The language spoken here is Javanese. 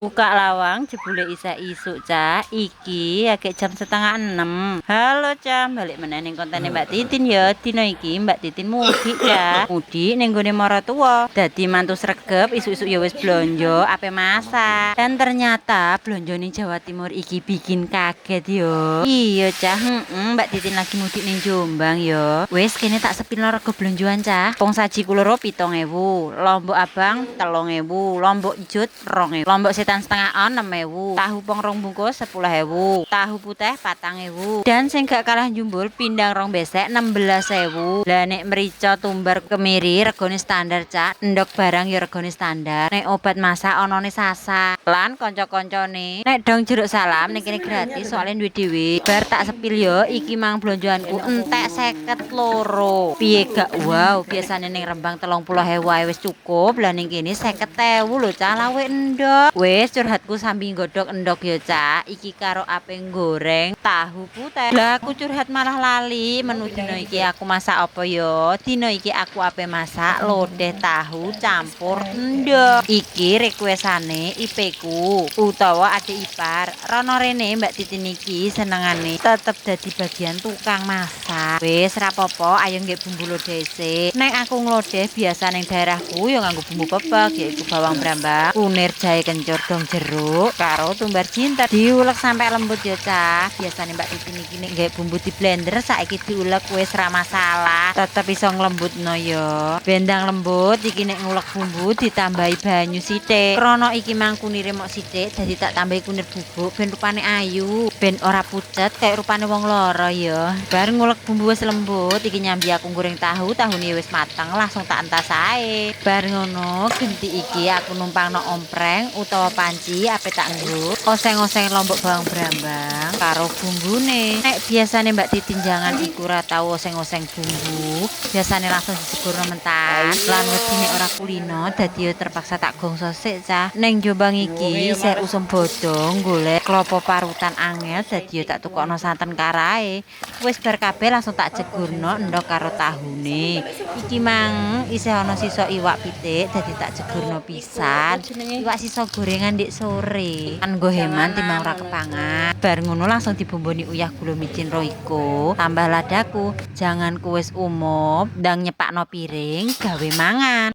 Buka lawang jebule isa isuk Cah. Iki agak jam setengah 6. Halo Cah, balik meneh ning kontene Mbak Titin ya. Dina iki Mbak Titin mudik Cah. Mudik ning gone maratuwa. Dadi mantu sregep isuk-isuk ya wis blonjo ape masak. Dan ternyata blonjo ning Jawa Timur iki bikin kaget yo. Iya Cah, Mbak Titin lagi mudik ning Jombang yo. Wis kene tak sepino rego blonjoan Cah. Pong saji kuloro 7.000, lombok abang 3.000, lombok jut 2.000, lombok setengah 6.000, tahu pong rong bungkus 10.000, tahu putih 4.000, dan sing gak kalah jumbul pindang rong besek 16.000. Lah nek merica tumbar kemiri regone standar Cak, endok barang ya regone standar. Nek obat masak onone sasa lan kanca-kancane nek dong jeruk salam ning kene gratis soalnya duwe dhewe. Bar tak sepil yo iki mang blonjoanku entek 52. Piye gak wow, biasanya ning Rembang 30.000 ae wis cukup, lah ning kene 50.000 lho Cak, lawe endok. Wis curhatku sambil godhog endok ya Cak, iki karo ape goreng tahu putih. Lah aku curhat malah lali, menu dina iki aku masak apa yo? Dina iki aku ape masak lodeh tahu campur endok. Iki requestane IP-ku utawa adik ipar. Rono rene Mbak Titin iki senengane tetep dadi bagian tukang masak. Wis rapopo, ayo nggih bumbu lodeh sik. Nek aku nglodeh biasa ning daerahku ya nganggo bumbu pepek, yaiku bawang brambang, kunir, jahe kencur, dong jeruk, karo tumbar jinten. Diulek sampai lembut ya Cah. Biasane Mbak Titin iki nek nggae bumbu di blender, saiki diulek wis ra masalah. Tetep iso nglembutno ya. Bendang lembut iki nek ngulek bumbu ditambahi banyu sithik. Krana iki mang kunire mok sithik, dadi tak tambahi kunir bubuk ben rupane ayu, ben ora pucet kayak rupane wong lara ya. Bar ngulek bumbu wis lembut, iki nyambi aku goreng tahu, tahune wis mateng, langsung tak entas ae. Bar ngono, genti iki aku numpangno ompreng utawa panci ape tak nggo oseng-oseng lombok bawang brambang karo bumbune. Nek biasane Mbak Titin jangan iku ora tau oseng-oseng bumbu, biasane langsung disegurno mentan. Lan wedi nek ora kulino, dadi yo terpaksa tak gongso sik Cah. Ning Jombang iki isih usum bodong golek klopo parutan angel, dadi yo tak tukokno santen karae. Wis bar kabeh langsung tak jegurno endok karo tahune. Iki mang isih ana sisa iwak pitik, dadi tak jegurno pisan. Iwak sisa gorengan dik sore. Kan nggo heman timbang ora kepangan. Bar ngono langsung dibumboni uyah gula micin roiko, tambah ladaku. Jangan kuwis umum, ndang nyepakno piring gawe mangan.